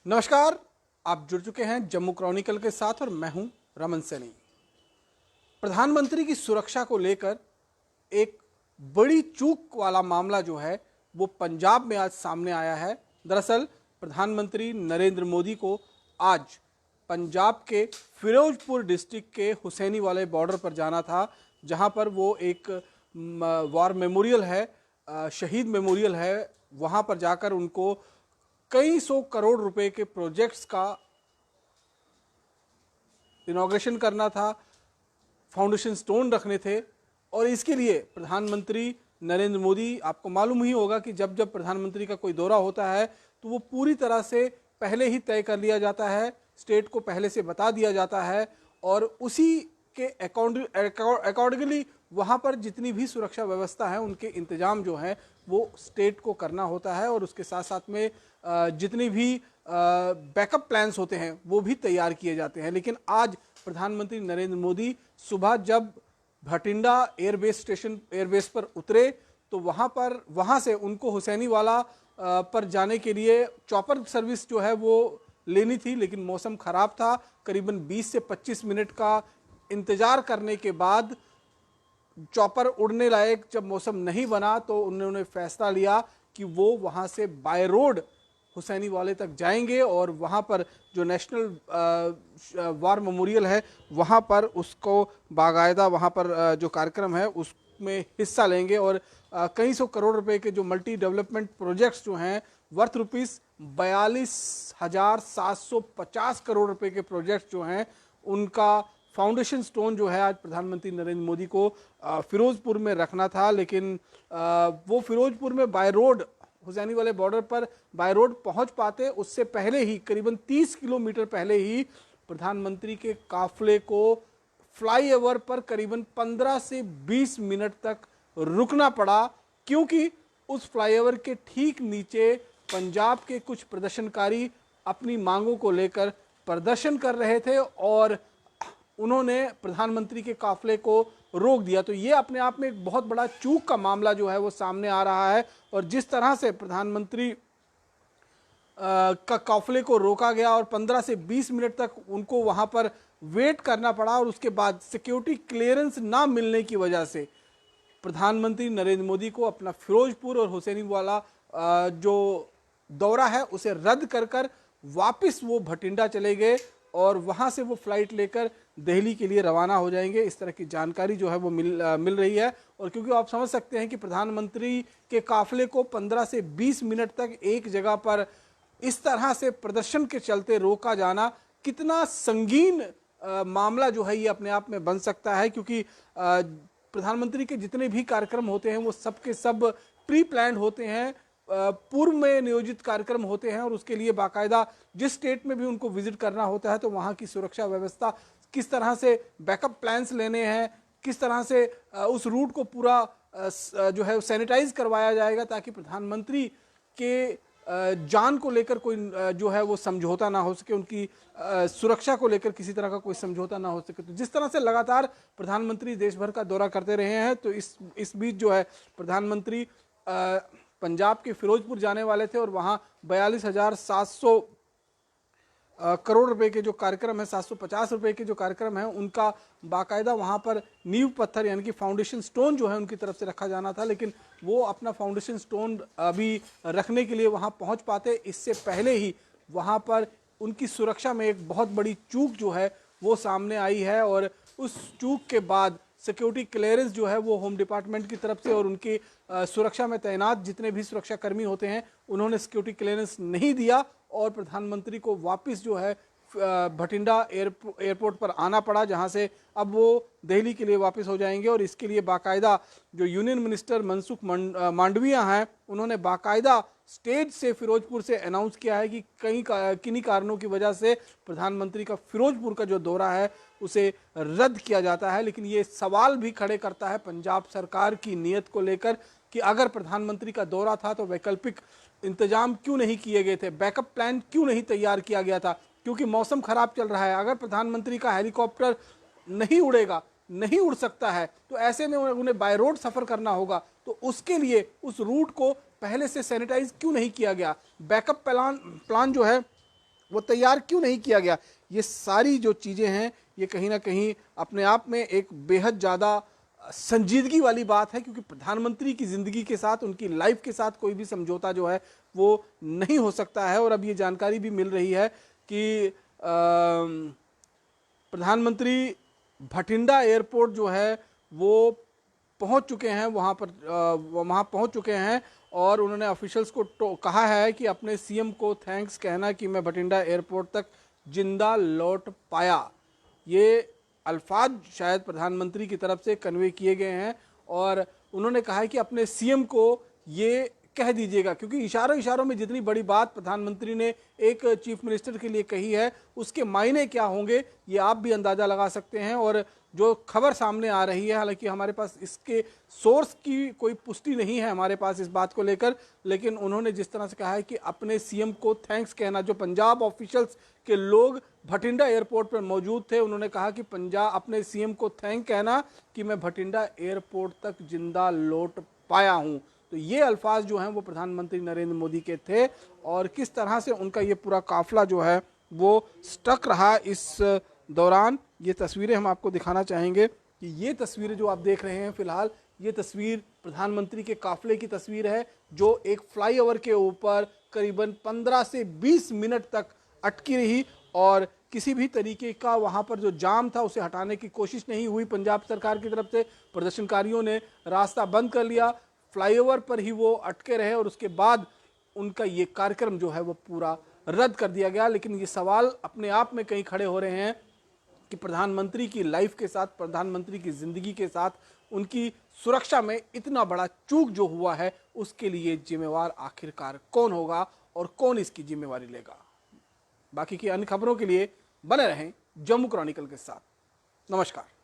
नमस्कार, आप जुड़ चुके हैं जम्मू क्रॉनिकल के साथ और मैं हूं रमन सैनी। प्रधानमंत्री की सुरक्षा को लेकर एक बड़ी चूक वाला मामला जो है वो पंजाब में आज सामने आया है। दरअसल प्रधानमंत्री नरेंद्र मोदी को आज पंजाब के फिरोजपुर डिस्ट्रिक्ट के हुसैनी वाले बॉर्डर पर जाना था, जहां पर वो एक वॉर मेमोरियल है, शहीद मेमोरियल है। वहां पर जाकर उनको कई सौ करोड़ रुपए के प्रोजेक्ट्स का इनॉग्रेशन करना था, फाउंडेशन स्टोन रखने थे। और इसके लिए प्रधानमंत्री नरेंद्र मोदी, आपको मालूम ही होगा कि जब जब प्रधानमंत्री का कोई दौरा होता है तो वो पूरी तरह से पहले ही तय कर लिया जाता है, स्टेट को पहले से बता दिया जाता है और उसी के अकॉर्डिंगली वहाँ पर जितनी भी सुरक्षा व्यवस्था है उनके इंतजाम जो है वो स्टेट को करना होता है और उसके साथ साथ में जितनी भी बैकअप प्लान्स होते हैं वो भी तैयार किए जाते हैं। लेकिन आज प्रधानमंत्री नरेंद्र मोदी सुबह जब भटिंडा एयरबेस पर उतरे तो वहाँ से उनको हुसैनी वाला पर जाने के लिए चॉपर सर्विस जो है वो लेनी थी, लेकिन मौसम खराब था। करीबन 20 से 25 मिनट का इंतजार करने के बाद चॉपर उड़ने लायक जब मौसम नहीं बना तो उन्होंने फैसला लिया कि वो वहाँ से बाय रोड हुसैनी वाले तक जाएंगे और वहाँ पर जो नेशनल वार मेमोरियल है वहाँ पर उसको बाकायदा वहाँ पर जो कार्यक्रम है उसमें हिस्सा लेंगे और कई सौ करोड़ रुपए के जो मल्टी डेवलपमेंट प्रोजेक्ट्स जो हैं वर्थ रुपीस 42,750 करोड़ रुपए के प्रोजेक्ट्स जो हैं उनका फाउंडेशन स्टोन जो है आज प्रधानमंत्री नरेंद्र मोदी को फिरोजपुर में रखना था। लेकिन वो फिरोजपुर में बाय रोड हुसैनी वाले बॉर्डर पर बाय रोड पहुंच पाते उससे पहले ही करीबन 30 किलोमीटर पहले ही प्रधानमंत्री के काफले को फ्लाईओवर पर करीबन 15 से 20 मिनट तक रुकना पड़ा, क्योंकि उस फ्लाईओवर के ठीक नीचे पंजाब के कुछ प्रदर्शनकारी अपनी मांगों को लेकर प्रदर्शन कर रहे थे और उन्होंने प्रधानमंत्री के काफले को रोक दिया। तो ये अपने आप में एक बहुत बड़ा चूक का मामला जो है वो सामने आ रहा है और जिस तरह से प्रधानमंत्री का काफले को रोका गया और 15 से 20 मिनट तक उनको वहां पर वेट करना पड़ा और उसके बाद सिक्योरिटी क्लियरेंस ना मिलने की वजह से प्रधानमंत्री नरेंद्र मोदी को अपना फिरोजपुर और हुसैनी वाला जो दौरा है उसे रद्द कर वापस वो भटिंडा चले गए और वहां से वो फ्लाइट लेकर दिल्ली के लिए रवाना हो जाएंगे। इस तरह की जानकारी जो है वो मिल रही है और क्योंकि आप समझ सकते हैं कि प्रधानमंत्री के काफले को 15 से 20 मिनट तक एक जगह पर इस तरह से प्रदर्शन के चलते रोका जाना कितना संगीन मामला जो है ये अपने आप में बन सकता है, क्योंकि प्रधानमंत्री के जितने भी कार्यक्रम होते हैं वो सब के सब प्री प्लान्ड होते हैं, पूर्व में नियोजित कार्यक्रम होते हैं और उसके लिए बाकायदा जिस स्टेट में भी उनको विजिट करना होता है तो वहाँ की सुरक्षा व्यवस्था किस तरह से बैकअप प्लान्स लेने हैं, किस तरह से उस रूट को पूरा जो है सैनिटाइज करवाया जाएगा ताकि प्रधानमंत्री के जान को लेकर कोई जो है वो समझौता ना हो सके, उनकी सुरक्षा को लेकर किसी तरह का कोई समझौता ना हो सके। तो जिस तरह से लगातार प्रधानमंत्री देश भर का दौरा करते रहे हैं तो इस बीच जो है प्रधानमंत्री पंजाब के फिरोजपुर जाने वाले थे और वहाँ 42,700 करोड़ रुपए के जो कार्यक्रम है, 750 रुपए के जो कार्यक्रम है उनका बाकायदा वहाँ पर नींव पत्थर यानी कि फाउंडेशन स्टोन जो है उनकी तरफ से रखा जाना था, लेकिन वो अपना फाउंडेशन स्टोन अभी रखने के लिए वहाँ पहुँच पाते इससे पहले ही वहाँ पर उनकी सुरक्षा में एक बहुत बड़ी चूक जो है वो सामने आई है और उस चूक के बाद सिक्योरिटी क्लियरेंस जो है वो होम डिपार्टमेंट की तरफ से और उनकी सुरक्षा में तैनात जितने भी सुरक्षा कर्मी होते हैं उन्होंने सिक्योरिटी क्लियरेंस नहीं दिया और प्रधानमंत्री को वापस जो है भटिंडा एयरपोर्ट पर आना पड़ा, जहां से अब वो दिल्ली के लिए वापस हो जाएंगे। और इसके लिए बाकायदा जो यूनियन मिनिस्टर मनसुख मांडविया हैं उन्होंने बाकायदा स्टेज से फिरोजपुर से अनाउंस किया है कि किन्हीं कारणों की वजह से प्रधानमंत्री का फिरोजपुर का जो दौरा है उसे रद्द किया जाता है। लेकिन ये सवाल भी खड़े करता है पंजाब सरकार की नीयत को लेकर कि अगर प्रधानमंत्री का दौरा था तो वैकल्पिक इंतजाम क्यों नहीं किए गए थे, बैकअप प्लान क्यों नहीं तैयार किया गया था, क्योंकि मौसम खराब चल रहा है। अगर प्रधानमंत्री का हेलीकॉप्टर नहीं उड़ेगा, नहीं उड़ सकता है, तो ऐसे में उन्हें बाय रोड सफर करना होगा, तो उसके लिए उस रूट को पहले से सैनिटाइज क्यों नहीं किया गया, बैकअप प्लान जो है वो तैयार क्यों नहीं किया गया? ये सारी जो चीज़ें हैं ये कहीं ना कहीं अपने आप में एक बेहद ज़्यादा संजीदगी वाली बात है, क्योंकि प्रधानमंत्री की ज़िंदगी के साथ, उनकी लाइफ के साथ कोई भी समझौता जो है वो नहीं हो सकता है। और अब ये जानकारी भी मिल रही है कि प्रधानमंत्री भटिंडा एयरपोर्ट जो है वो पहुंच चुके हैं, वहां पहुंच चुके हैं और उन्होंने ऑफिशियल्स को कहा है कि अपने सीएम को थैंक्स कहना कि मैं भटिंडा एयरपोर्ट तक जिंदा लौट पाया। ये अल्फाज शायद प्रधानमंत्री की तरफ से कन्वे किए गए हैं और उन्होंने कहा है कि अपने सीएम को ये कह दीजिएगा, क्योंकि इशारों इशारों में जितनी बड़ी बात प्रधानमंत्री ने एक चीफ मिनिस्टर के लिए कही है उसके मायने क्या होंगे ये आप भी अंदाजा लगा सकते हैं। और जो खबर सामने आ रही है, हालांकि हमारे पास इसके सोर्स की कोई पुष्टि नहीं है हमारे पास इस बात को लेकर, लेकिन उन्होंने जिस तरह से कहा है कि अपने सीएम को थैंक्स कहना, जो पंजाब ऑफिशियल्स के लोग भटिंडा एयरपोर्ट पर मौजूद थे उन्होंने कहा कि पंजाब अपने सीएम को थैंक कहना कि मैं भटिंडा एयरपोर्ट तक जिंदा लौट पाया हूं। तो ये अल्फाज जो हैं वो प्रधानमंत्री नरेंद्र मोदी के थे और किस तरह से उनका ये पूरा काफिला जो है वो स्टक रहा इस दौरान। ये तस्वीरें हम आपको दिखाना चाहेंगे कि ये तस्वीरें जो आप देख रहे हैं फिलहाल, ये तस्वीर प्रधानमंत्री के काफिले की तस्वीर है जो एक फ्लाईओवर के ऊपर करीबन 15 से 20 मिनट तक अटकी रही और किसी भी तरीके का वहां पर जो जाम था उसे हटाने की कोशिश नहीं हुई। पंजाब सरकार की तरफ से प्रदर्शनकारियों ने रास्ता बंद कर लिया, फ्लाईओवर पर ही वो अटके रहे और उसके बाद उनका ये कार्यक्रम जो है वो पूरा रद्द कर दिया गया। लेकिन ये सवाल अपने आप में कहीं खड़े हो रहे हैं कि प्रधानमंत्री की लाइफ के साथ, प्रधानमंत्री की जिंदगी के साथ उनकी सुरक्षा में इतना बड़ा चूक जो हुआ है उसके लिए जिम्मेवार आखिरकार कौन होगा और कौन इसकी जिम्मेवारी लेगा। बाकी की अन्य खबरों के लिए बने रहें जम्मू क्रॉनिकल के साथ। नमस्कार।